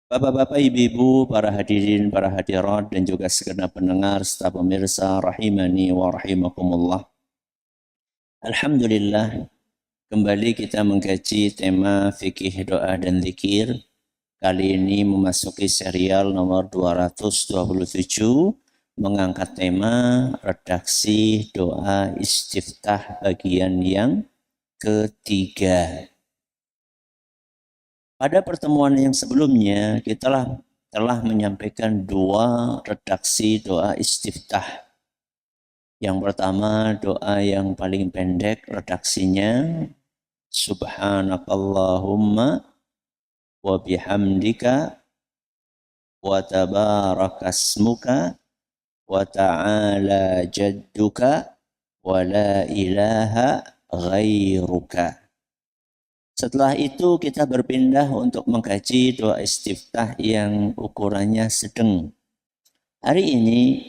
Bapak-bapak, ibu-ibu, para hadirin, para hadirat, dan juga segenap pendengar serta pemirsa rahimani wa rahimakumullah. Alhamdulillah, kembali kita mengkaji tema fikih doa dan zikir. Kali ini memasuki serial nomor 227, mengangkat tema redaksi doa istiftah bagian yang ketiga. Pada pertemuan yang sebelumnya, kita telah menyampaikan dua redaksi doa istiftah. Yang pertama, doa yang paling pendek redaksinya, Subhanakallahumma wa bihamdika wa tabarakasmuka wa ta'ala jadduka wa la ilaha ghairuka. Setelah itu kita berpindah untuk mengkaji doa istiftah yang ukurannya sedang. Hari ini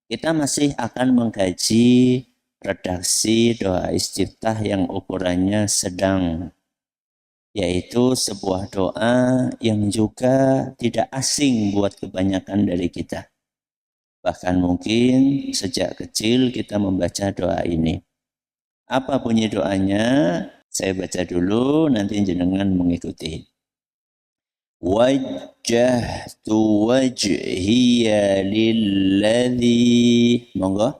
kita masih akan mengkaji redaksi doa istiftah yang ukurannya sedang, yaitu sebuah doa yang juga tidak asing buat kebanyakan dari kita. Bahkan mungkin sejak kecil kita membaca doa ini. Apa bunyi doanya? Saya baca dulu, nanti jenengan mengikuti. Wajjahtu wajhiya lilladzi, monggo.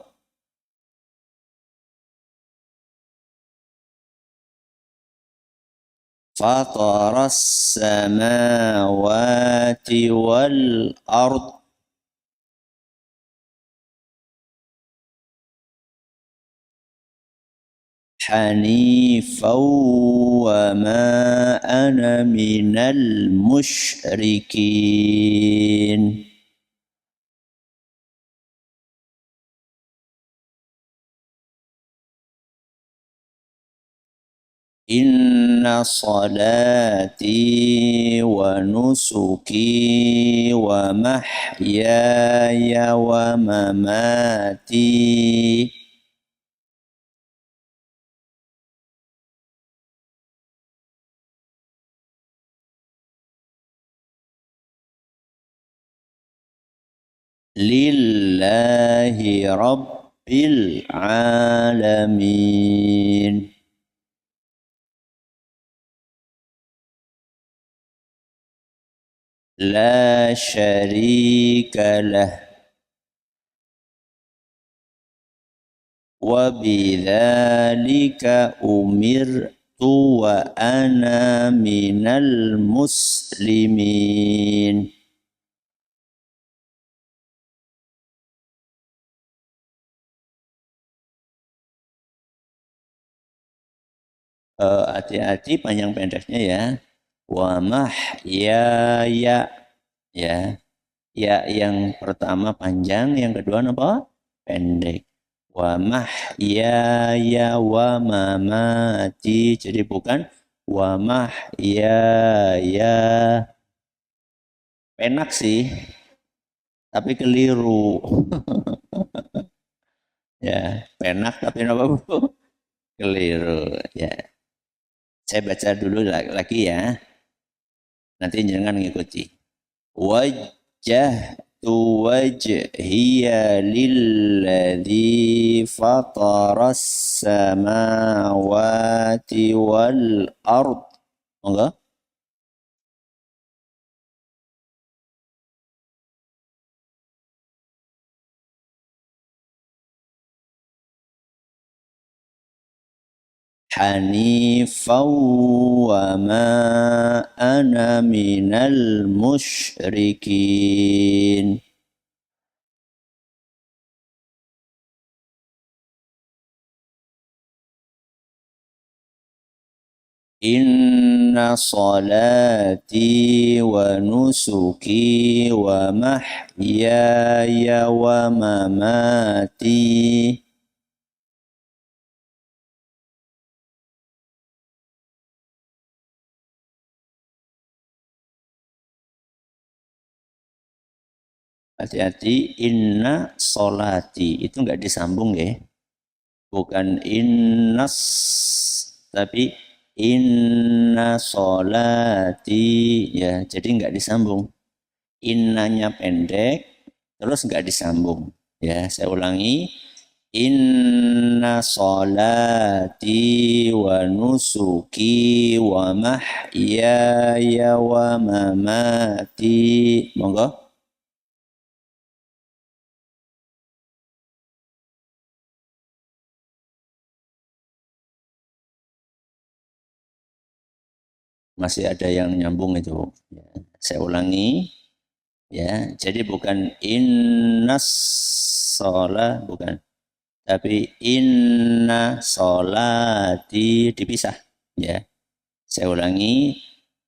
Fataras samawati wal ard. حنيفا وما أنا من المشركين إن صلاتي ونسكي ومحياي ومماتي lillahi rabbil alamin. La syarika lah. Wa bidzalika umirtu wa ana minal muslimin. Hati-hati panjang pendeknya ya. Wa mahyaya, ya. Ya yang pertama panjang, yang kedua apa? Pendek. Wa mahyaya wa mamati. Jadi bukan wa mahyaya. Penak sih, tapi keliru. Ya, penak tapi apa Bu? Keliru. Ya. Saya baca dulu lagi ya. Nanti jangan ngikuti. Wajjahtu wajhiya lilladzi fataras samawati wal ard. Monggo. Hanifan wa ma ana minal musyrikin. Inna salati wa nusuki wa mahyaya wa mamati hati-hati, inna solati itu enggak disambung ya, bukan innas tapi Inna sholati, ya, jadi nggak disambung. Innanya pendek, terus nggak disambung. Ya, saya ulangi. Inna sholati wa nusuki wa mahyaya wa mamati. Monggo. Masih ada yang nyambung itu. Ya, saya ulangi. Ya, jadi bukan innas sholat, bukan. Tapi inna sholati dipisah. Ya, saya ulangi.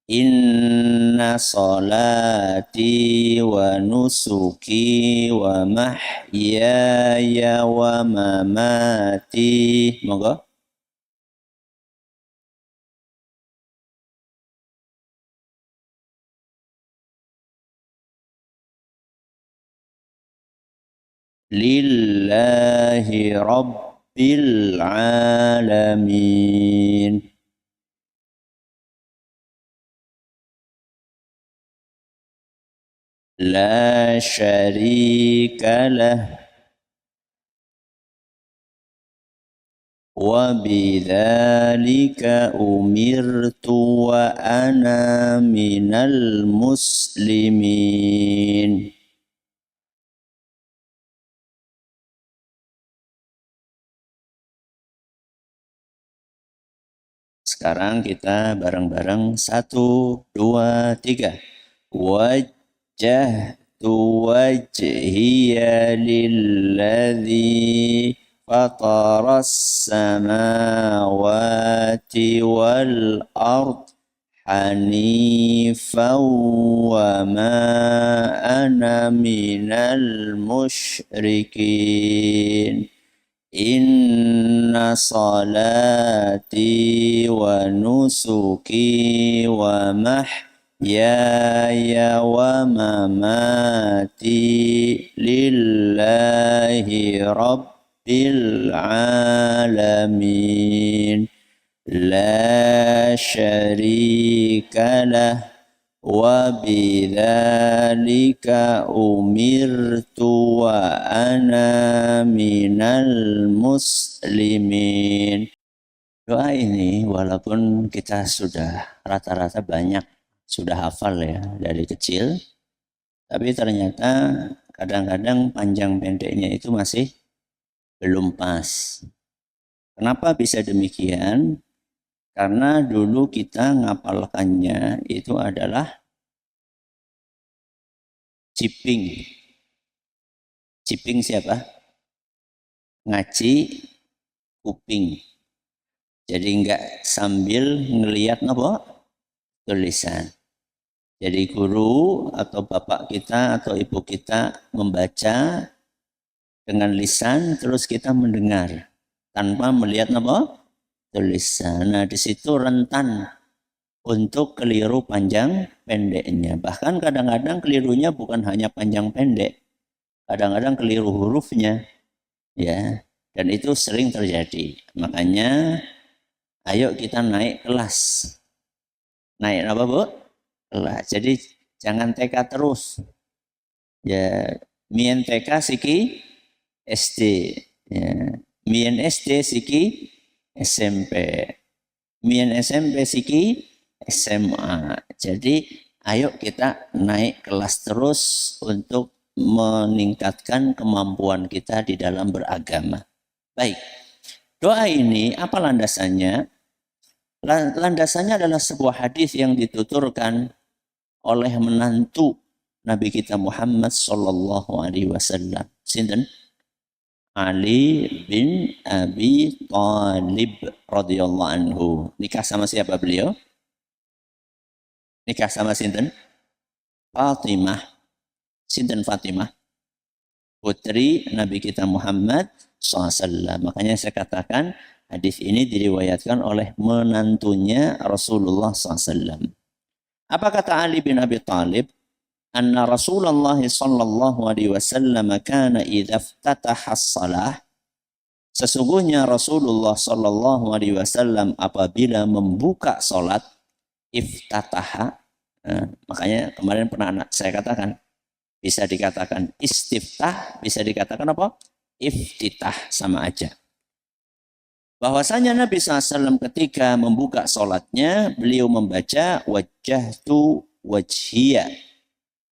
Inna sholati wa nusuki wa mahyaya wa mamati. Monggo. Lillahi Rabbil Alamin. La syarika lah. Wa bidzalika umirtu wa ana minal muslimin. Sekarang kita bareng-bareng 1, 2, 3. Wajjahtu wajhiya lilladzi fataras samawati wal ard hanifan wa ma ana minal musyrikin. Inna salati wa nusuki wa mahyaya wa mamati lillahi rabbil alamin. La syarika lah. Wa bidzalika umirtu wa ana minal muslimin. Doa ini walaupun kita sudah rata-rata banyak sudah hafal ya dari kecil, tapi ternyata kadang-kadang panjang pendeknya itu masih belum pas. Kenapa bisa demikian? Karena dulu kita ngapalkannya itu adalah ciping. Ciping siapa? Ngaji kuping. Jadi enggak sambil ngelihat apa? Tulisan. Jadi guru atau bapak kita atau ibu kita membaca dengan lisan terus kita mendengar tanpa melihat apa? Tulisan. Nah, di situ rentan untuk keliru panjang pendeknya. Bahkan kadang-kadang kelirunya bukan hanya panjang pendek. Kadang-kadang keliru hurufnya. Ya. Dan itu sering terjadi. Makanya ayo kita naik kelas. Naik apa, Bu? Kelas. Jadi jangan TK terus. Ya, mien TK siki SD. Ya. Mien SD siki SMP. Mien SMP siki SMA. Jadi ayo kita naik kelas terus untuk meningkatkan kemampuan kita di dalam beragama. Baik. Doa ini apa landasannya? Landasannya adalah sebuah hadis yang dituturkan oleh menantu Nabi kita Muhammad sallallahu alaihi wasallam. Sinten? Ali bin Abi Thalib radhiyallahu anhu. Nikah sama siapa beliau? Nikah sama sinten? Fatimah. Sinten Fatimah? Putri Nabi kita Muhammad SAW. Makanya saya katakan hadis ini diriwayatkan oleh menantunya Rasulullah SAW. Apa kata Ali bin Abi Thalib? Anna Rasulullah sallallahu alaihi wasallam kana idza iftataha as-salah Sesungguhnya Rasulullah Shallallahu Alaihi Wasallam apabila membuka sholat iftataha, makanya kemarin pernah saya katakan bisa dikatakan istiftah, bisa dikatakan apa? Iftitah, sama aja. Bahwasanya Nabi SAW ketika membuka sholatnya, beliau membaca wajjahtu wajhiya,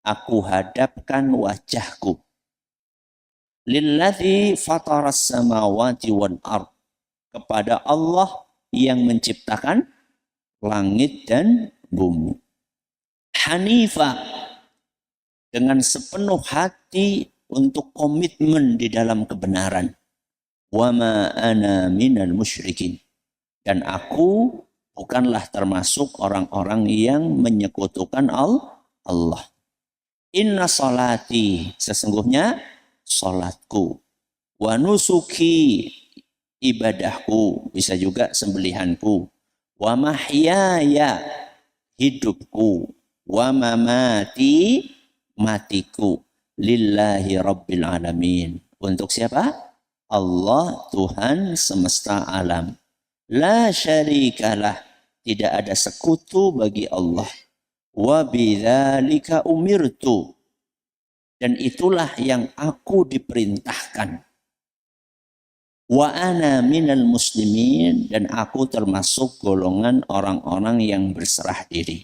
aku hadapkan wajahku, lilladzi fataras samawati wal ard, kepada Allah yang menciptakan langit dan bumi. Hanifa, dengan sepenuh hati untuk komitmen di dalam kebenaran. Wa ma ana minal musyrikin, dan aku bukanlah termasuk orang-orang yang menyekutukan Allah. Inna salati, sesungguhnya salatku, wa nusuki, ibadahku, bisa juga sembelihanku, wa mahyaya, hidupku, wa mamati, matiku, lillahi rabbil alamin, untuk siapa? Allah, Tuhan semesta alam. La syarikalah, tidak ada sekutu bagi Allah. Wa bidzalika umirtu, dan itulah yang aku diperintahkan. Wa ana minal muslimin, dan aku termasuk golongan orang-orang yang berserah diri.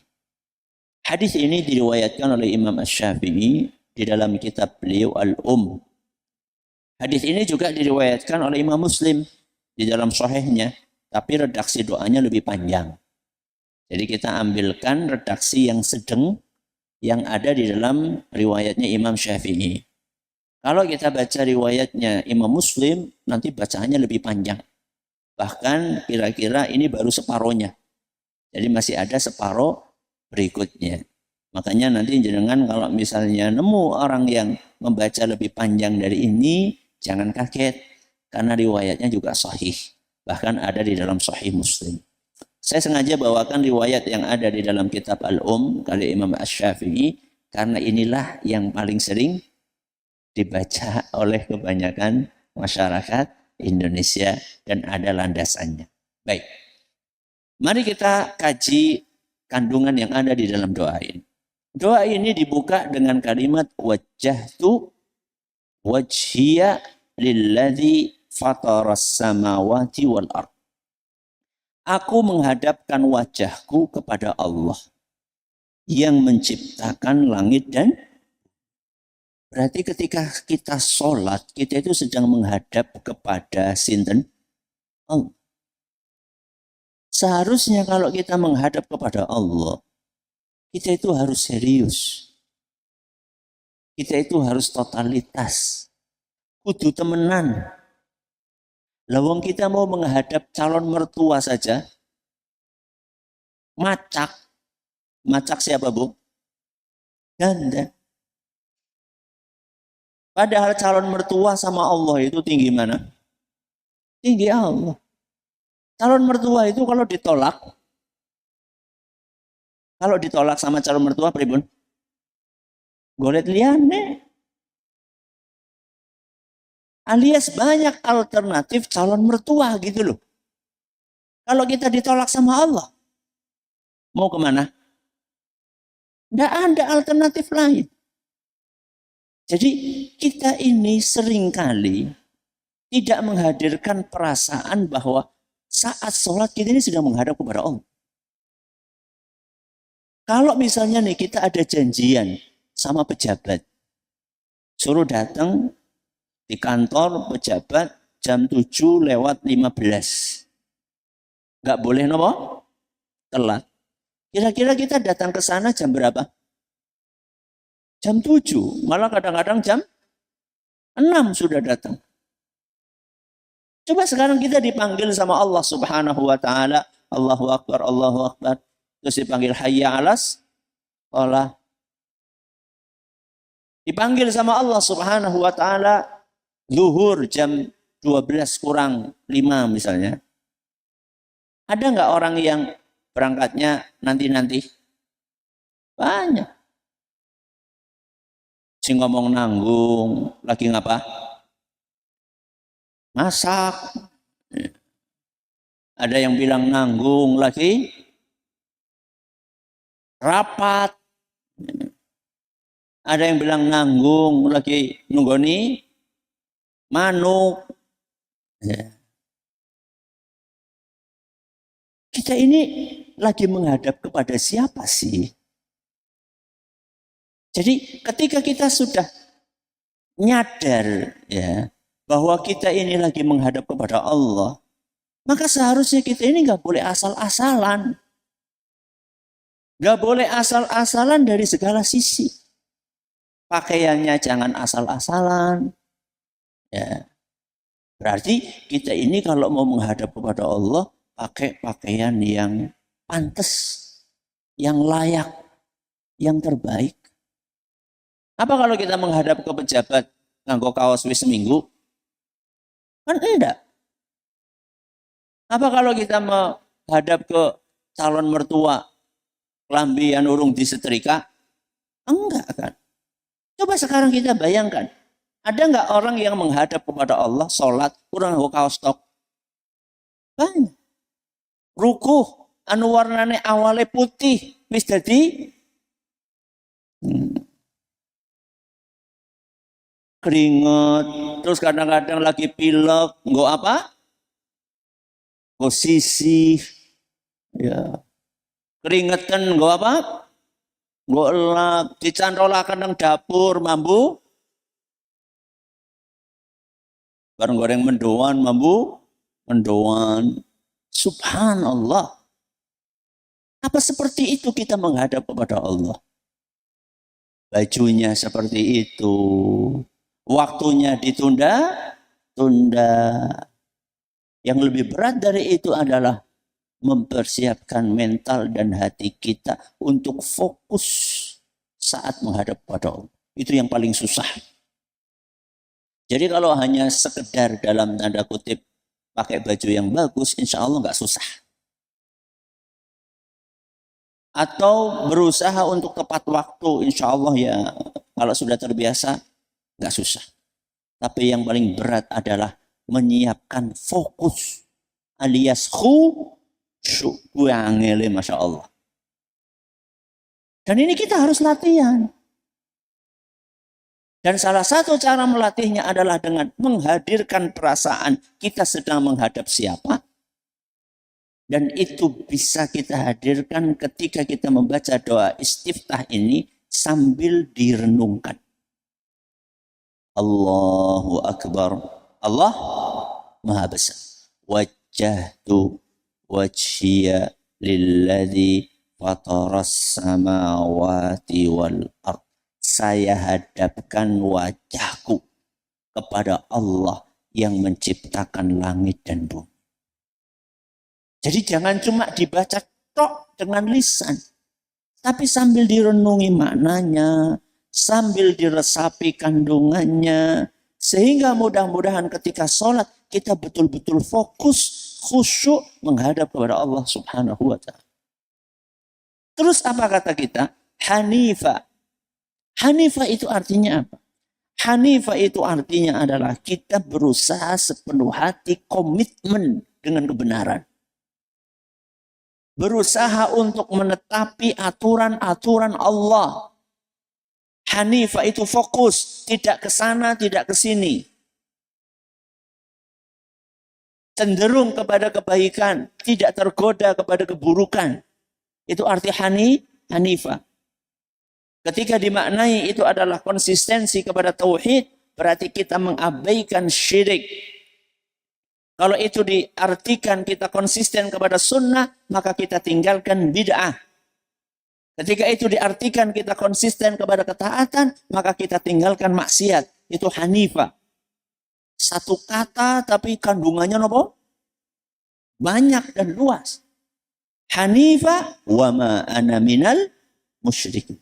Hadis ini diriwayatkan oleh Imam Asy-Syafi'i di dalam kitab beliau Al-Um. Hadis ini juga diriwayatkan oleh Imam Muslim di dalam sahihnya, tapi redaksi doanya lebih panjang. Jadi kita ambilkan redaksi yang sedang yang ada di dalam riwayatnya Imam Syafi'i. Kalau kita baca riwayatnya Imam Muslim, nanti bacaannya lebih panjang. Bahkan kira-kira ini baru separohnya. Jadi masih ada separoh berikutnya. Makanya nanti jenengan kalau misalnya nemu orang yang membaca lebih panjang dari ini, jangan kaget, karena riwayatnya juga sahih. Bahkan ada di dalam sahih Muslim. Saya sengaja bawakan riwayat yang ada di dalam kitab Al-Um kali Imam Asy-Syafi'i, karena inilah yang paling sering dibaca oleh kebanyakan masyarakat Indonesia dan ada landasannya. Baik, mari kita kaji kandungan yang ada di dalam doa ini. Doa ini dibuka dengan kalimat wajjahtu wajhiya lilladzi fataras samawati wal ard. Aku menghadapkan wajahku kepada Allah yang menciptakan langit dan, berarti ketika kita sholat, kita itu sedang menghadap kepada sinten? Allah. Seharusnya kalau kita menghadap kepada Allah, kita itu harus serius. Kita itu harus totalitas. Kudu temenan. Lawang kita mau menghadap calon mertua saja, macak. Macak siapa, Bu? Ganda. Padahal calon mertua sama Allah itu tinggi mana? Tinggi Allah. Calon mertua itu kalau ditolak sama calon mertua, pribun? Golet liane. Alias banyak alternatif calon mertua gitu loh. Kalau kita ditolak sama Allah, mau kemana? Tidak ada alternatif lain. Jadi kita ini seringkali tidak menghadirkan perasaan bahwa saat sholat kita ini sedang menghadap kepada Allah. Kalau misalnya nih kita ada janjian sama pejabat, suruh datang di kantor pejabat jam 7:15. Nggak boleh nopo? Telat. Kira-kira kita datang ke sana jam berapa? Jam 7. Malah kadang-kadang jam 6 sudah datang. Coba sekarang kita dipanggil sama Allah Subhanahu wa taala, Allahu Akbar, Allahu Akbar. Terus dipanggil hayya 'alas shalah. Dipanggil sama Allah Subhanahu wa taala zuhur jam 12:05 misalnya. Ada nggak orang yang berangkatnya nanti-nanti? Banyak. Si ngomong nanggung, lagi ngapa? masak. Ada yang bilang nanggung lagi, rapat. Ada yang bilang nanggung lagi nunggoni manuk. Ya. Kita ini lagi menghadap kepada siapa sih? Jadi ketika kita sudah nyadar ya bahwa kita ini lagi menghadap kepada Allah, maka seharusnya kita ini nggak boleh asal-asalan. Nggak boleh asal-asalan dari segala sisi. Pakaiannya jangan asal-asalan. Ya. Berarti kita ini kalau mau menghadap kepada Allah, pakai pakaian yang pantas, yang layak, yang terbaik. Apa kalau kita menghadap ke pejabat nganggo kaos wis seminggu? Kan enggak. Apa kalau kita menghadap ke calon mertua klambi yang urung disetrika? Enggak kan. Coba sekarang kita bayangkan. Ada enggak orang yang menghadap kepada Allah, sholat, kurang nganggo kaos tok? Banyak. Rukuh, anu warnane awale putih, wis dadi keringet, terus kadang-kadang lagi pilek, nggo apa? Posisi, ya. Keringetan, nggo apa? Nggo elak, dicantolakan nang dapur, mambu. Bareng goreng mendoan, mambu, mendoan. Subhanallah. Apa seperti itu kita menghadap kepada Allah? Bajunya seperti itu. Waktunya ditunda, tunda. Yang lebih berat dari itu adalah mempersiapkan mental dan hati kita untuk fokus saat menghadap pada Allah. Itu yang paling susah. Jadi kalau hanya sekedar dalam tanda kutip pakai baju yang bagus, insya Allah nggak susah. Atau berusaha untuk tepat waktu, insya Allah ya kalau sudah terbiasa nggak susah. Tapi yang paling berat adalah menyiapkan fokus alias khusyuk angele, masya Allah. Dan ini kita harus latihan. Dan salah satu cara melatihnya adalah dengan menghadirkan perasaan kita sedang menghadap siapa. Dan itu bisa kita hadirkan ketika kita membaca doa istiftah ini sambil direnungkan. Allahu Akbar. Allah Maha Besar. Wajjahtu wajhiya lilladzi fataras samawati wal ard. Saya hadapkan wajahku kepada Allah yang menciptakan langit dan bumi. Jadi jangan cuma dibaca tok dengan lisan, tapi sambil direnungi maknanya, sambil diresapi kandungannya, sehingga mudah-mudahan ketika sholat kita betul-betul fokus, khusyuk menghadap kepada Allah Subhanahu wa Ta'ala. Terus apa kata kita? Hanifah. Hanifah itu artinya apa? Hanifah itu artinya adalah kita berusaha sepenuh hati, komitmen dengan kebenaran. Berusaha untuk menetapi aturan-aturan Allah. Hanifah itu fokus, tidak ke sana, tidak ke sini. Cenderung kepada kebaikan, tidak tergoda kepada keburukan. Itu arti Hanifah. Ketika dimaknai itu adalah konsistensi kepada tauhid, berarti kita mengabaikan syirik. Kalau itu diartikan kita konsisten kepada sunnah, maka kita tinggalkan bid'ah. Ketika itu diartikan kita konsisten kepada ketaatan, maka kita tinggalkan maksiat. Itu Hanifah. Satu kata tapi kandungannya apa? Banyak dan luas. Hanifah wa ma ana minal musyrikin.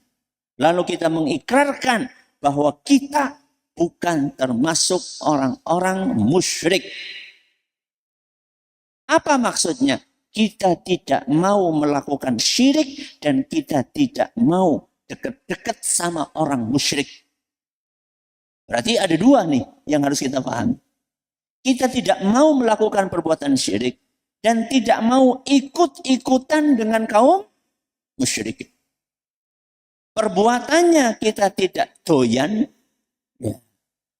Lalu kita mengikrarkan bahwa kita bukan termasuk orang-orang musyrik. Apa maksudnya? Kita tidak mau melakukan syirik dan kita tidak mau dekat-dekat sama orang musyrik. Berarti ada dua nih yang harus kita pahami. Kita tidak mau melakukan perbuatan syirik dan tidak mau ikut-ikutan dengan kaum musyrik. Perbuatannya kita tidak doyan, ya.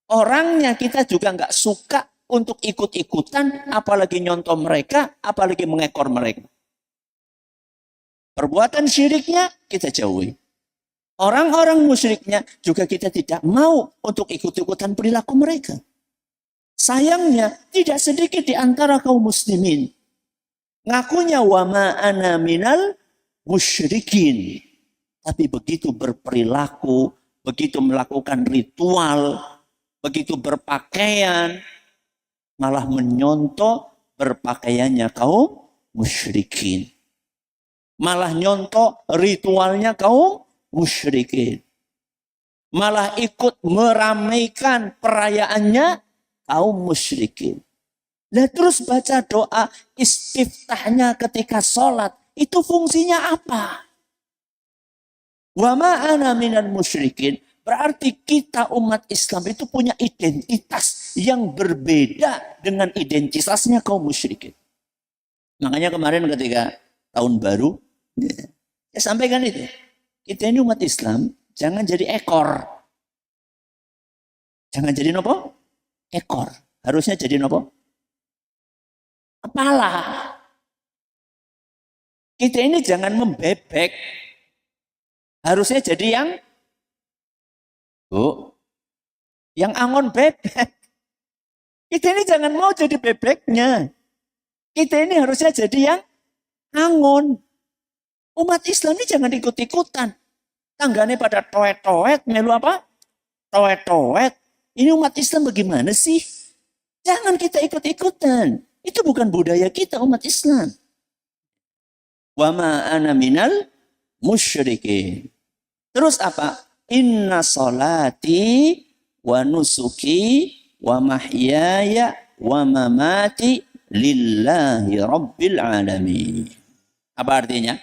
Orangnya kita juga nggak suka untuk ikut-ikutan, apalagi nyontoh mereka, apalagi mengekor mereka. Perbuatan syiriknya kita jauhi. Orang-orang musyriknya juga kita tidak mau untuk ikut-ikutan perilaku mereka. Sayangnya tidak sedikit di antara kaum muslimin ngakunya wa ma ana minal musyrikin. Tapi begitu berperilaku, begitu melakukan ritual, begitu berpakaian, malah menyontoh berpakaiannya kaum musyrikin. Malah nyontoh ritualnya kaum musyrikin. Malah ikut meramaikan perayaannya kaum musyrikin. Nah terus baca doa istiftahnya ketika sholat. Itu fungsinya apa? Wa ma ana minal musyrikin. Berarti kita umat Islam itu punya identitas yang berbeda dengan identitasnya kaum musyrikin. Makanya kemarin ketika tahun baru, saya sampaikan itu. Kita ini umat Islam, jangan jadi ekor. Jangan jadi nopo? Ekor. Harusnya jadi nopo? Kepala. Kita ini jangan membebek. Harusnya jadi yang angon bebek. Kita ini jangan mau jadi bebeknya. Kita ini harusnya jadi yang angon. Umat Islam ini jangan ikut-ikutan. Tanggane pada toet-toet, melu apa? Toet-toet. Ini umat Islam bagaimana sih? Jangan kita ikut-ikutan. Itu bukan budaya kita umat Islam. Wa ma ana minal musyrikin. Terus apa? Inna salati wa nusuki wa mahyaya wa mamati lillahi rabbil alamin. Apa artinya?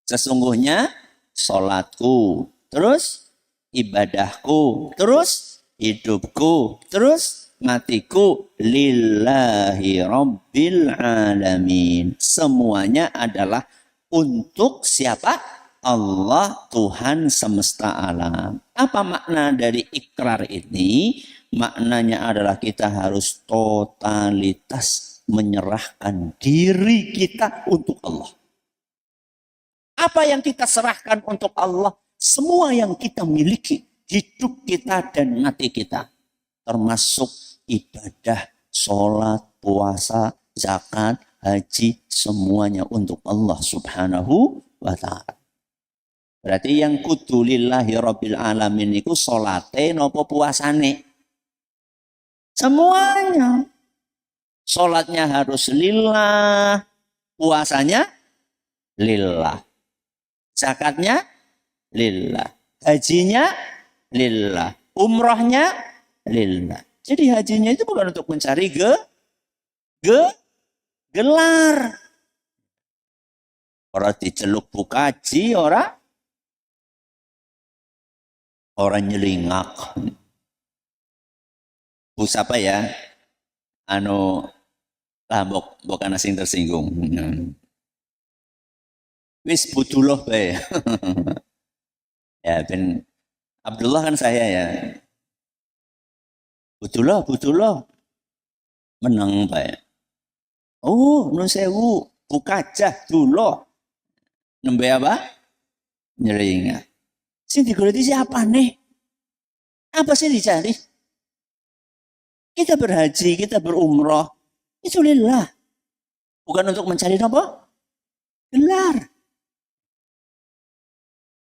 Sesungguhnya salatku, terus ibadahku, terus hidupku, terus matiku lillahi rabbil alamin. Semuanya adalah untuk siapa? Allah, Tuhan semesta alam. Apa makna dari ikrar ini? Maknanya adalah kita harus totalitas menyerahkan diri kita untuk Allah. Apa yang kita serahkan untuk Allah? Semua yang kita miliki, hidup kita dan mati kita. Termasuk ibadah, sholat, puasa, zakat, haji, semuanya untuk Allah subhanahu wa ta'ala. Berarti yang kudu lillahi rabbil alamin itu sholate nopo puasane. Semuanya. Sholatnya harus lillah, puasanya lillah. Zakatnya lillah. Hajinya lillah. Umrohnya lillah. Jadi hajinya itu bukan untuk mencari gelar. Orang diceluk bukaji, orang nyelingak. Bus apa ya? Bukan asing tersinggung. Wis butuloh bae. Ya, ben Abdullah kan saya ya. Butuloh. Menang bae. Oh, nun sewu, bukajah dulu. Nembe apa? Nyeringat. Sing digoleki siapa nih? Apa sih dicari? Kita berhaji, kita berumroh. Itu lillah. Bukan untuk mencari apa? Gelar.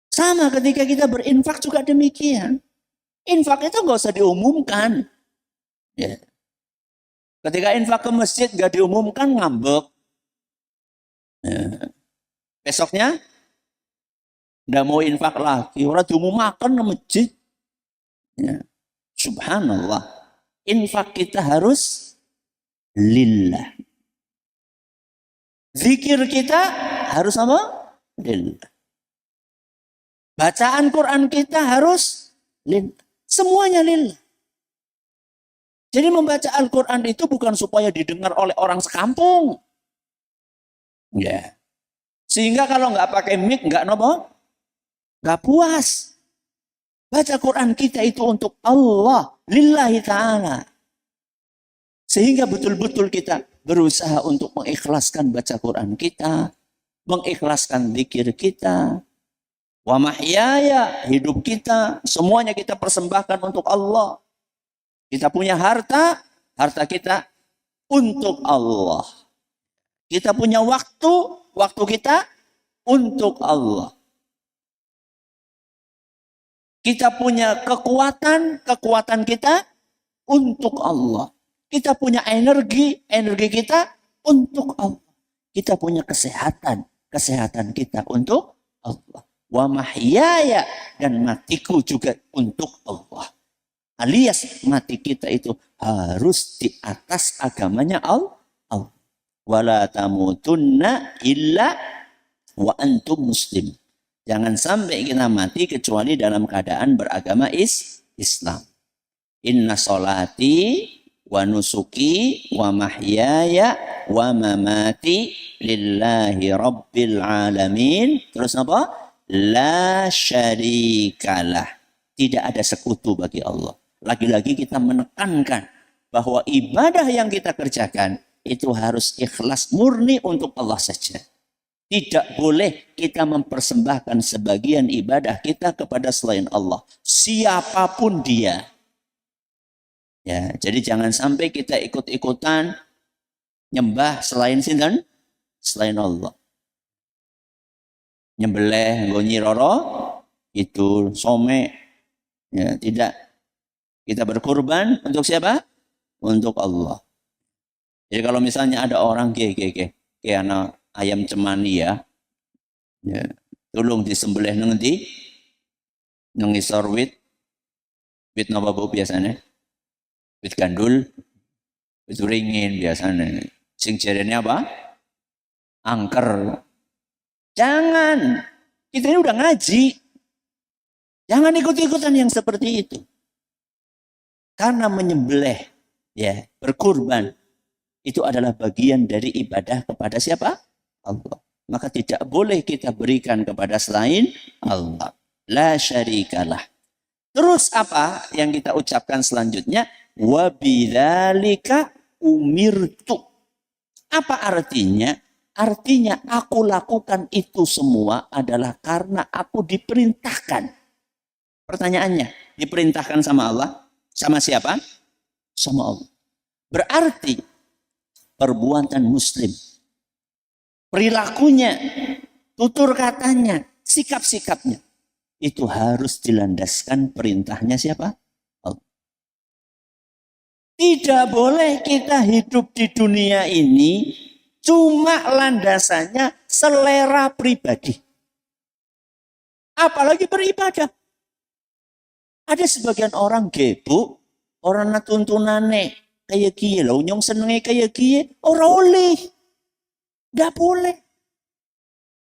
Sama ketika kita berinfak juga demikian. Infak itu nggak usah diumumkan. Ya. Ketika infak ke masjid nggak diumumkan ngambek. Ya. Besoknya nggak mau infak lagi. Orang diumumkan ke masjid. Ya. Subhanallah. Infak kita harus lillah. Zikir kita harus apa? Lillah. Bacaan Quran kita harus lillah. Semuanya lillah. Jadi membaca Al-Quran itu bukan supaya didengar oleh orang sekampung. Ya. Sehingga kalau nggak pakai mic, nggak nopo, nggak puas. Baca Quran kita itu untuk Allah, lillahi ta'ala. Sehingga betul-betul kita berusaha untuk mengikhlaskan baca Quran kita, mengikhlaskan zikir kita, wa mahyaya, hidup kita, semuanya kita persembahkan untuk Allah. Kita punya harta, harta kita untuk Allah. Kita punya waktu, waktu kita untuk Allah. Kita punya kekuatan, kekuatan kita untuk Allah. Kita punya energi, energi kita untuk Allah. Kita punya kesehatan, kesehatan kita untuk Allah. Wa mahyaya, dan matiku juga untuk Allah. Alias mati kita itu harus di atas agamanya Allah. Wala tamutunna illa wa antum muslim. Jangan sampai kita mati kecuali dalam keadaan beragama Islam. Inna solati wa nusuki wa mahyaya wa mamati lillahi rabbil alamin. Terus apa? La syarikalah. Tidak ada sekutu bagi Allah. Lagi-lagi kita menekankan bahwa ibadah yang kita kerjakan itu harus ikhlas murni untuk Allah saja. Tidak boleh kita mempersembahkan sebagian ibadah kita kepada selain Allah. Siapapun dia. Ya, jadi jangan sampai kita ikut-ikutan nyembah selain sinten? Selain Allah. Nyembelih nggo nyiroro itu some. Ya, tidak. Kita berkorban untuk siapa? Untuk Allah. Jadi kalau misalnya ada orang kayak anak ayam cemani ya, tolong disembelih nanti nengisor wit napa bu biasanya, wit gandul, wit ringin biasanya. Sing jarene apa? Angker. Jangan, kita ini udah ngaji. Jangan ikut-ikutan yang seperti itu. Karena menyembelih, ya, berkurban, itu adalah bagian dari ibadah kepada siapa? Allah. Maka tidak boleh kita berikan kepada selain Allah. La syarikalah. Terus apa yang kita ucapkan selanjutnya? Wa bidzalika umirtu. Apa artinya? Artinya aku lakukan itu semua adalah karena aku diperintahkan. Pertanyaannya, diperintahkan sama Allah? Sama siapa? Sama Allah. Berarti perbuatan muslim, perilakunya, tutur katanya, sikap-sikapnya, itu harus dilandaskan perintahnya siapa? Allah. Tidak boleh kita hidup di dunia ini cuma landasannya selera pribadi. Apalagi beribadah. Ada sebagian orang gebuk, orang tuntunane kayak kie, lo nyong senenge kayak kie, orang oleh. Tidak boleh.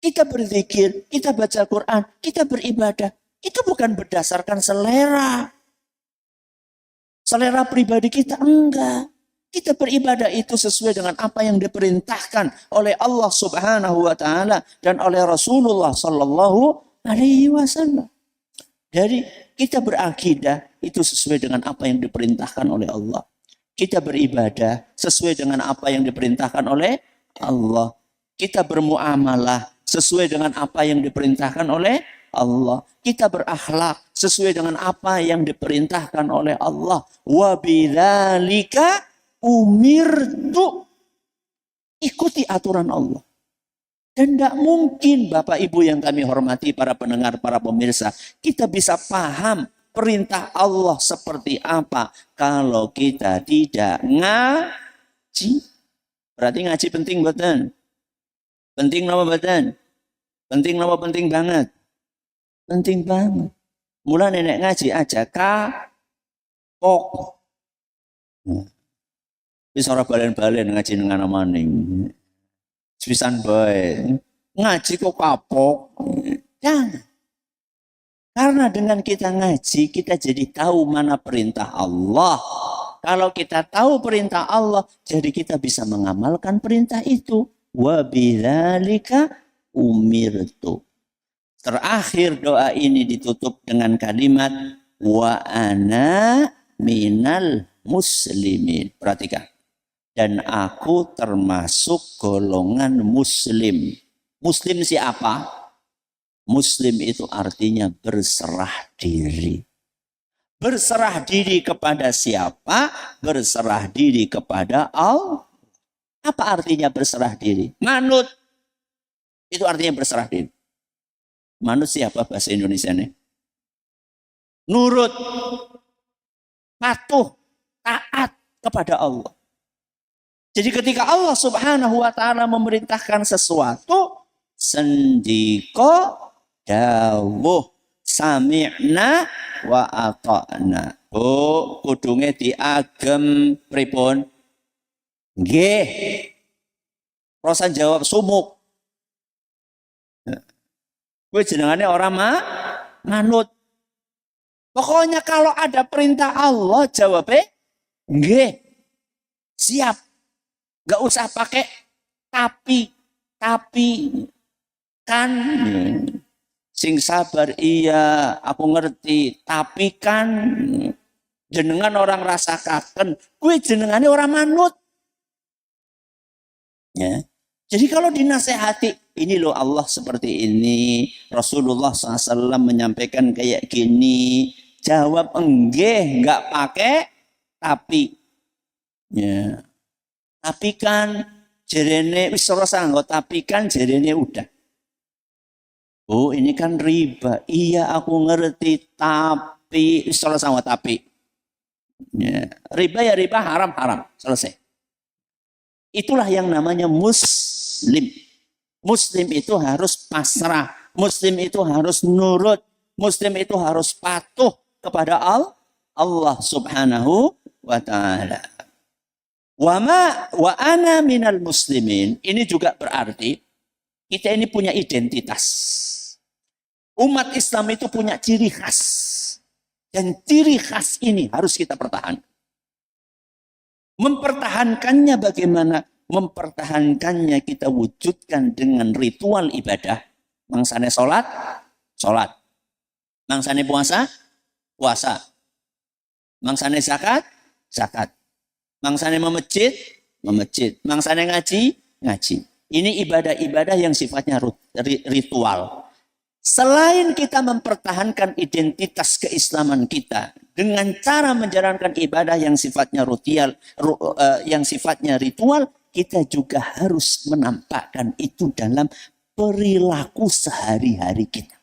Kita berzikir, kita baca Quran, kita beribadah. Itu bukan berdasarkan selera. Selera pribadi kita, enggak. Kita beribadah itu sesuai dengan apa yang diperintahkan oleh Allah Subhanahu wa Ta'ala dan oleh Rasulullah Sallallahu Alaihi Wasallam. Jadi kita berakidah itu sesuai dengan apa yang diperintahkan oleh Allah. Kita beribadah sesuai dengan apa yang diperintahkan oleh Allah. Kita bermuamalah sesuai dengan apa yang diperintahkan oleh Allah. Kita berakhlak sesuai dengan apa yang diperintahkan oleh Allah. Wa bidzalika umirtu. Ikuti aturan Allah. Dan tidak mungkin Bapak Ibu yang kami hormati, para pendengar, para pemirsa, kita bisa paham perintah Allah seperti apa kalau kita tidak ngaji. Berarti ngaji penting betul. Penting nama betul. Penting nama penting banget. Penting banget. Mula nenek ngaji aja kapok. Wis ora balen-balen ngaji dengan maning. Sepisan bae. Ngaji kok kapok. Jangan. Karena dengan kita ngaji, kita jadi tahu mana perintah Allah, Kalau kita tahu perintah Allah, jadi kita bisa mengamalkan perintah itu. Wa bidzalika umirtu. Terakhir doa ini ditutup dengan kalimat wa ana minal muslimin. Perhatikan. Dan aku termasuk golongan muslim. Muslim siapa? Muslim itu artinya berserah diri. Berserah diri kepada siapa? Berserah diri kepada Allah. Apa artinya berserah diri? Manut. Itu artinya berserah diri. Manut siapa bahasa Indonesia nih? Nurut. Patuh. Taat kepada Allah. Jadi ketika Allah subhanahu wa ta'ala memerintahkan sesuatu, sendiko dawuh sami'na wa ata'na. Oh, kudunge diagem pripun? Nggih. Prosan jawab sumuk. Kuwi jenengane ora manut. Pokoknya kalau ada perintah Allah jawabnya nggih. Siap. Gak usah pakai tapi kan sing sabar iya aku ngerti tapi kan jenengan orang rasakan kuwi jenengane orang manut ya. Jadi kalau dinasehati ini loh Allah seperti ini, Rasulullah SAW menyampaikan kayak gini, jawab enggih, nggak pakai tapi ya. Tapi kan jerene wis ora sanggo, tapi kan jerene udah. Oh, ini kan riba. Iya, aku ngerti, tapi wis ora sanggo tapi. Ya, riba ya riba, haram. Selesai. Itulah yang namanya muslim. Muslim itu harus pasrah. Muslim itu harus nurut. Muslim itu harus patuh kepada Allah Subhanahu wa ta'ala. Wa ana minal muslimin. Ini juga berarti kita ini punya identitas. Umat Islam itu punya ciri khas. Dan ciri khas ini harus kita pertahankan. Mempertahankannya bagaimana? Mempertahankannya kita wujudkan dengan ritual ibadah. Mangsane sholat. Mangsane puasa. Mangsane zakat. Mangsane memecit. Mangsane ngaji. Ini ibadah-ibadah yang sifatnya ritual. Selain kita mempertahankan identitas keislaman kita dengan cara menjalankan ibadah yang sifatnya ritual, kita juga harus menampakkan itu dalam perilaku sehari-hari kita.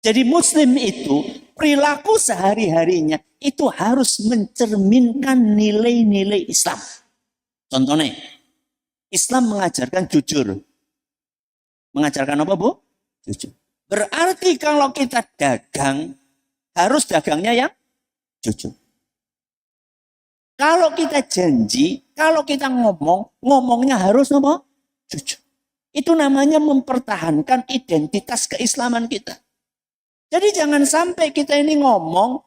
Jadi muslim itu perilaku sehari-harinya itu harus mencerminkan nilai-nilai Islam. Contohnya, Islam mengajarkan jujur. Mengajarkan apa, Bu? Jujur. Berarti kalau kita dagang, harus dagangnya yang jujur. Kalau kita janji, kalau kita ngomongnya harus apa? Jujur. Itu namanya mempertahankan identitas keislaman kita. Jadi jangan sampai kita ini ngomong,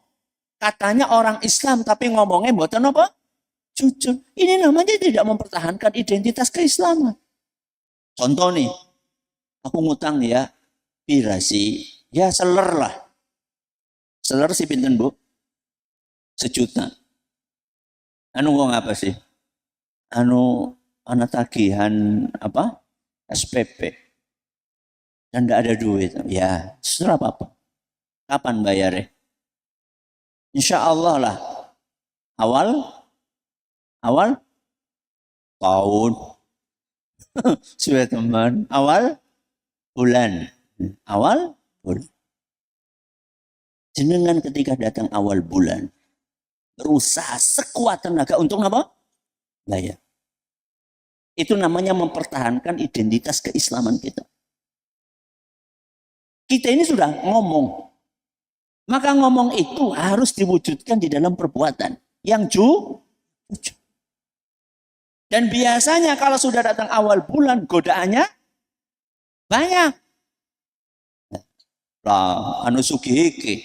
katanya orang Islam, tapi ngomongnya mboten apa? Jujur. Ini namanya tidak mempertahankan identitas keislaman. Contoh nih, aku ngutang ya, pira sih? Ya seler lah. Seler sih pinten, Bu? 1 juta. Anu kok ngapa sih? Anak tagihan apa? SPP. Dan tidak ada duit. Ya, setelah apa-apa. Kapan bayarnya? Insya Allah lah. Awal tahun. Sudah teman. Awal bulan. Jenengan ketika datang awal bulan. Berusaha sekuat tenaga untuk apa? Bayar. Itu namanya mempertahankan identitas keislaman kita. Kita ini sudah ngomong. Maka ngomong itu harus diwujudkan di dalam perbuatan. Yang jujur. Dan biasanya kalau sudah datang awal bulan, godaannya banyak. Lah, anu sugih iki.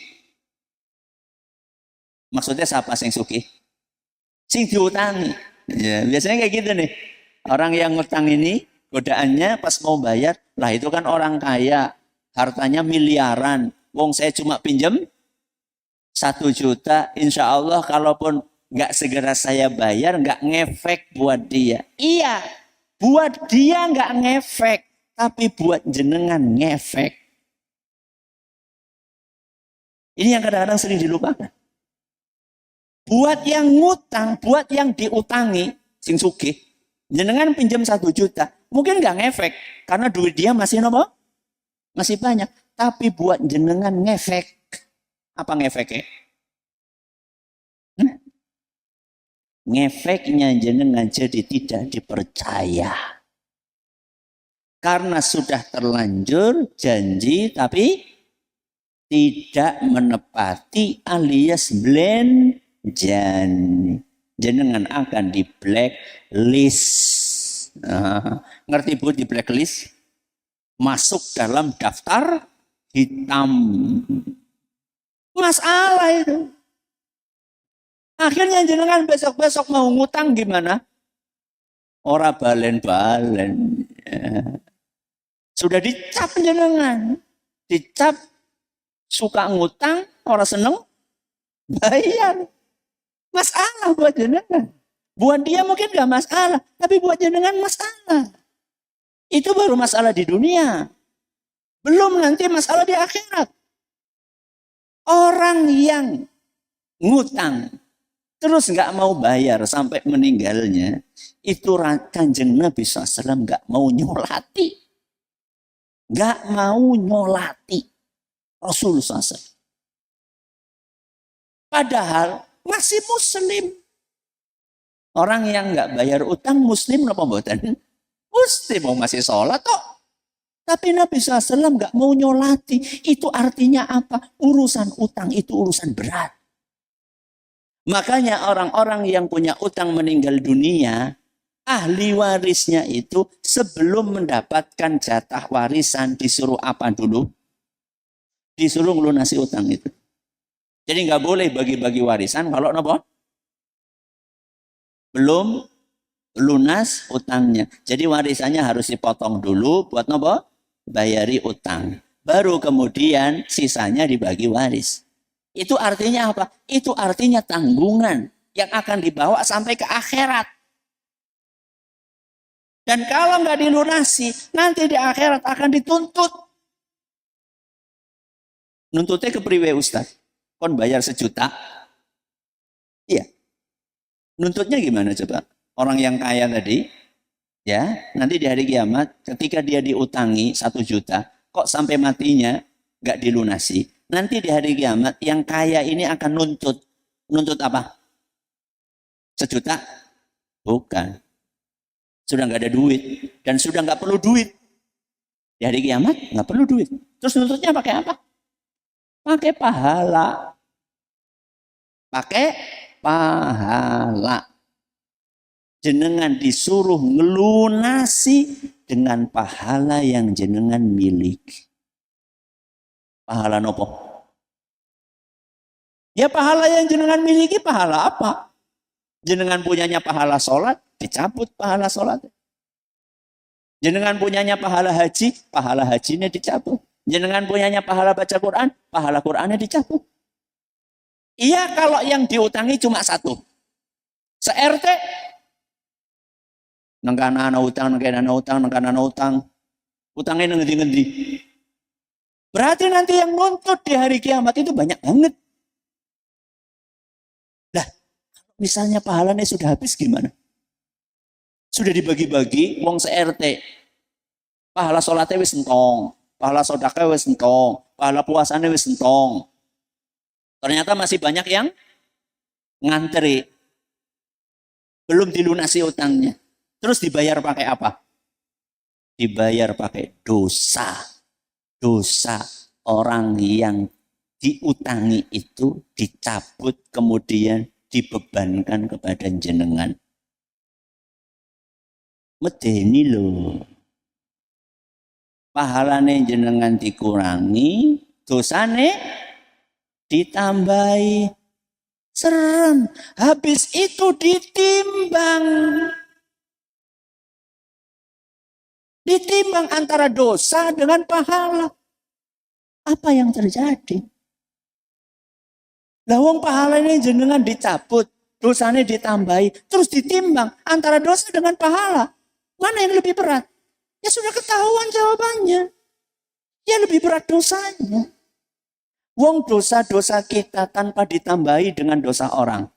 Maksudnya siapa sing sugih? Sing diutangi. Ya, biasanya kayak gitu nih. Orang yang ngutang ini, godaannya pas mau bayar, lah itu kan orang kaya, hartanya miliaran. Wong saya cuma pinjam 1 juta, insya Allah kalaupun nggak segera saya bayar, nggak ngefek buat dia. Iya, buat dia nggak ngefek, tapi buat jenengan ngefek. Ini yang kadang-kadang sering dilupakan. Buat yang ngutang, buat yang diutangi, sing sugih, jenengan pinjam 1 juta, mungkin nggak ngefek, karena duit dia masih nopo? Masih banyak. Tapi buat jenengan ngefek. Apa ngefeknya? Ngefeknya jenengan jadi tidak dipercaya. Karena sudah terlanjur janji tapi tidak menepati alias blend janji. Jenengan akan di blacklist. Ngerti Bu di blacklist? Masuk dalam daftar hitam. Masalah itu. Akhirnya jenengan besok-besok mau ngutang gimana? Ora balen-balen. Sudah dicap jenengan. Dicap suka ngutang, ora seneng bayar. Masalah buat jenengan. Buat dia mungkin gak masalah, tapi buat jenengan masalah. Itu baru masalah di dunia. Belum nanti masalah di akhirat. Orang yang ngutang terus nggak mau bayar sampai meninggalnya, itu Kanjeng Nabi SAW nggak mau nyolati. Nggak mau nyolati Rasulullah SAW. Padahal masih muslim. Orang yang nggak bayar utang muslim apa mboten? Muslim, mau masih sholat kok. Tapi Nabi SAW nggak mau nyolati. Itu artinya apa? Urusan utang itu urusan berat. Makanya orang-orang yang punya utang meninggal dunia, ahli warisnya itu sebelum mendapatkan jatah warisan disuruh apa dulu? Disuruh melunasi utang itu. Jadi nggak boleh bagi-bagi warisan kalau apa? Belum lunas utangnya. Jadi warisannya harus dipotong dulu buat apa? Bayari utang. Baru kemudian sisanya dibagi waris. Itu artinya apa? Itu artinya tanggungan yang akan dibawa sampai ke akhirat. Dan kalau nggak dilunasi, nanti di akhirat akan dituntut. Nuntutnya ke priwe Ustaz? Kon bayar 1 juta? Iya. Nuntutnya gimana coba? Orang yang kaya tadi, ya, nanti di hari kiamat, ketika dia diutangi 1 juta, kok sampai matinya nggak dilunasi? Nanti di hari kiamat yang kaya ini akan nuntut. Nuntut apa? 1 juta? Bukan. Sudah nggak ada duit. Dan sudah nggak perlu duit. Di hari kiamat nggak perlu duit. Terus nuntutnya pakai apa? Pakai pahala. Pakai pahala. Jenengan disuruh ngelunasi dengan pahala yang jenengan miliki. Pahala nopo? Ya pahala yang jenengan miliki pahala apa? Jenengan punyanya pahala sholat, dicabut pahala sholat. Jenengan punyanya pahala haji, pahala hajinya dicabut. Jenengan punyanya pahala baca Quran, pahala Qurannya dicabut. Iya kalau yang diutangi cuma 1. Se-RT. Nengkana utang, nengkana utang, nengkana utang. Utangnya ngendi-ngendi. Berarti nanti yang nuntut di hari kiamat itu banyak banget. Lah, misalnya pahalanya sudah habis gimana? Sudah dibagi-bagi, wong se-RT. Pahala sholatnya wis entong, pahala sodaknya wis entong, pahala puasanya wis entong. Ternyata masih banyak yang ngantri. Belum dilunasi utangnya. Terus dibayar pakai apa? Dibayar pakai dosa. Dosa orang yang diutangi itu dicabut kemudian dibebankan kepada jenengan. Medeni loh. Pahalane jenengan dikurangi, dosane ditambahi. Serem. Habis itu ditimbang. Ditimbang antara dosa dengan pahala. Apa yang terjadi? Lawang pahala ini jenengan dicabut, dosanya ditambahi, terus ditimbang antara dosa dengan pahala. Mana yang lebih berat? Ya sudah ketahuan jawabannya. Ya lebih berat dosanya. Wong dosa-dosa kita tanpa ditambahi dengan dosa orang.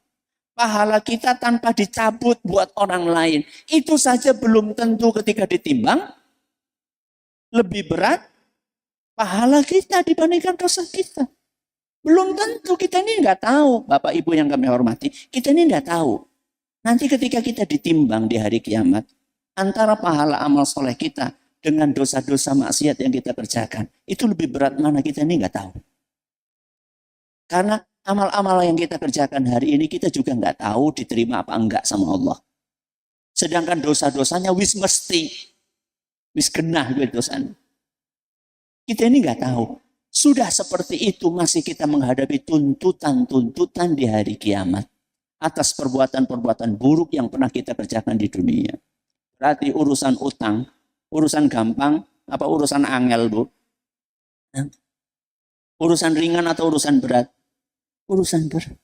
Pahala kita tanpa dicabut buat orang lain. Itu saja belum tentu ketika ditimbang. Lebih berat pahala kita dibandingkan dosa kita. Belum tentu, kita ini nggak tahu. Bapak Ibu yang kami hormati, kita ini nggak tahu. Nanti ketika kita ditimbang di hari kiamat, antara pahala amal soleh kita dengan dosa-dosa maksiat yang kita kerjakan, itu lebih berat mana kita ini nggak tahu. Karena amal-amal yang kita kerjakan hari ini kita juga nggak tahu diterima apa enggak sama Allah. Sedangkan dosa-dosanya wis mesti, wis genah dosanya. Kita ini nggak tahu. Sudah seperti itu masih kita menghadapi tuntutan-tuntutan di hari kiamat atas perbuatan-perbuatan buruk yang pernah kita kerjakan di dunia. Berarti urusan utang, urusan gampang, apa urusan angel, Bu? Urusan ringan atau urusan berat? Urusan berat.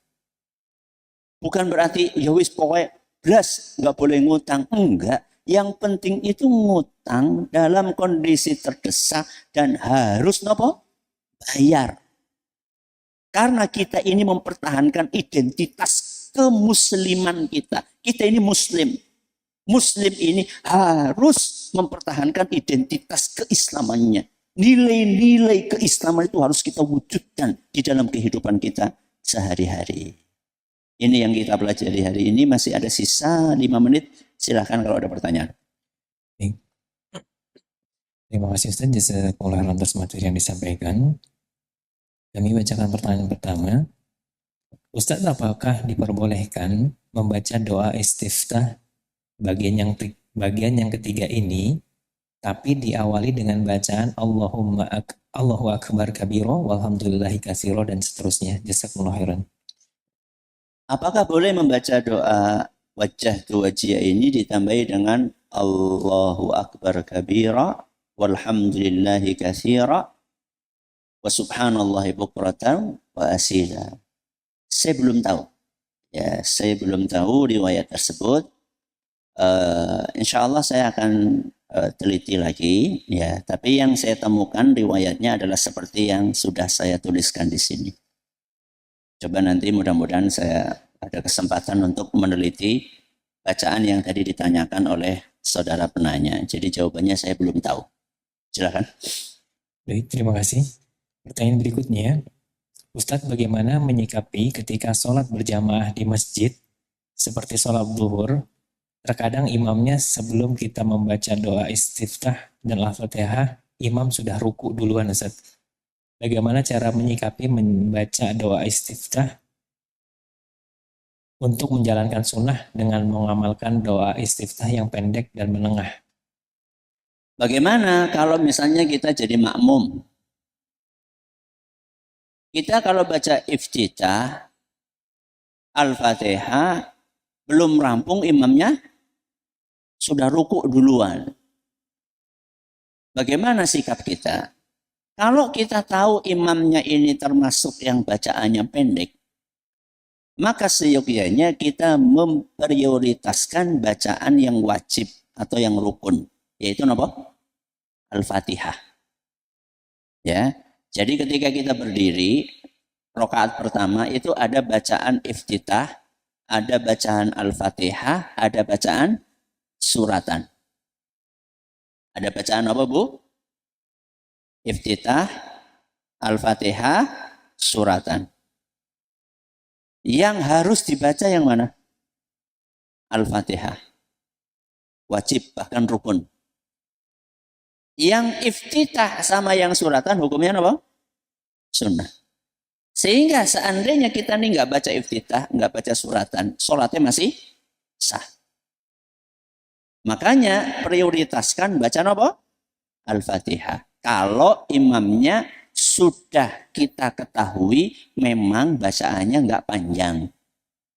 Bukan berarti ya wis pokoknya blas nggak boleh ngutang, enggak. Yang penting itu ngutang dalam kondisi terdesak dan harus nopo? Bayar. Karena kita ini mempertahankan identitas kemusliman kita. Kita ini muslim. Muslim ini harus mempertahankan identitas keislamannya. Nilai-nilai keislaman itu harus kita wujudkan di dalam kehidupan kita sehari-hari. Ini yang kita pelajari hari ini. Masih ada sisa 5 menit. Silahkan kalau ada pertanyaan. Terima kasih Ustaz jazakumullah atas materi yang disampaikan. Kami bacakan pertanyaan pertama. Ustaz, apakah diperbolehkan membaca doa istiftah bagian yang ketiga ini, tapi diawali dengan bacaan Allahu Akbar kabiro, walhamdulillahi katsiro, dan seterusnya. Jazakumullah khairan. Apakah boleh membaca doa wajah tu wajiyah ini ditambahi dengan Allahu Akbar kabira, walhamdulillahi katsira, wa subhanallahi bukratan wa asila? Saya belum tahu. Ya, saya belum tahu riwayat tersebut. Insya Allah saya akan teliti lagi. Ya, tapi yang saya temukan riwayatnya adalah seperti yang sudah saya tuliskan di sini. Coba nanti mudah-mudahan saya ada kesempatan untuk meneliti bacaan yang tadi ditanyakan oleh saudara penanya. Jadi jawabannya saya belum tahu. Silakan. Baik, terima kasih. Pertanyaan berikutnya, Ustadz, bagaimana menyikapi ketika sholat berjamaah di masjid seperti sholat zuhur, terkadang imamnya sebelum kita membaca doa istiftah dan al-fatihah, imam sudah ruku duluan, Ustadz. Bagaimana cara menyikapi membaca doa istiftah untuk menjalankan sunnah dengan mengamalkan doa istiftah yang pendek dan menengah? Bagaimana kalau misalnya kita jadi makmum? Kita kalau baca iftitah, al-fatihah, belum rampung imamnya sudah ruku duluan. Bagaimana sikap kita? Kalau kita tahu imamnya ini termasuk yang bacaannya pendek, maka seyogyanya kita memprioritaskan bacaan yang wajib atau yang rukun, yaitu apa? Al-Fatihah. Ya. Jadi ketika kita berdiri, rakaat pertama itu ada bacaan iftitah, ada bacaan Al-Fatihah, ada bacaan suratan. Ada bacaan apa, Bu? Iftitah, Al-Fatihah, suratan. Yang harus dibaca yang mana? Al-Fatihah. Wajib, bahkan rukun. Yang iftitah sama yang suratan hukumnya apa? Sunnah. Sehingga seandainya kita nih nggak baca iftitah, nggak baca suratan, sholatnya masih sah. Makanya prioritaskan bacaan apa? Al-Fatihah. Kalau imamnya sudah kita ketahui memang bacaannya nggak panjang.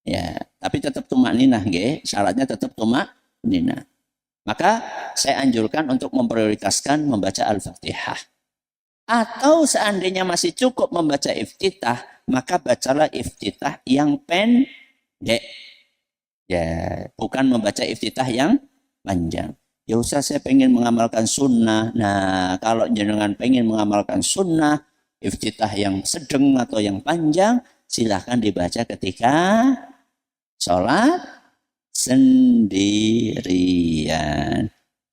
Ya, tapi tetap tumakninah nggih, syaratnya tetap tumakninah. Maka saya anjurkan untuk memprioritaskan membaca Al-Fatihah. Atau seandainya masih cukup membaca iftitah, maka bacalah iftitah yang pendek. Ya, bukan membaca iftitah yang panjang. Ya usah saya pengen mengamalkan sunnah. Nah, kalau jenengan pengen mengamalkan sunnah, iftitah yang sedang atau yang panjang, silahkan dibaca ketika sholat sendirian.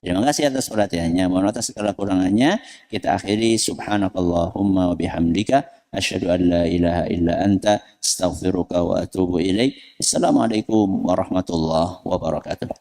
Terima kasih atas perhatiannya. Mohon atas segala kurangannya. Kita akhiri subhanakallahumma wa bihamdika asyhadu an la ilaha illa anta astaghfiruka wa atubu ilaik. Assalamualaikum warahmatullahi wabarakatuh.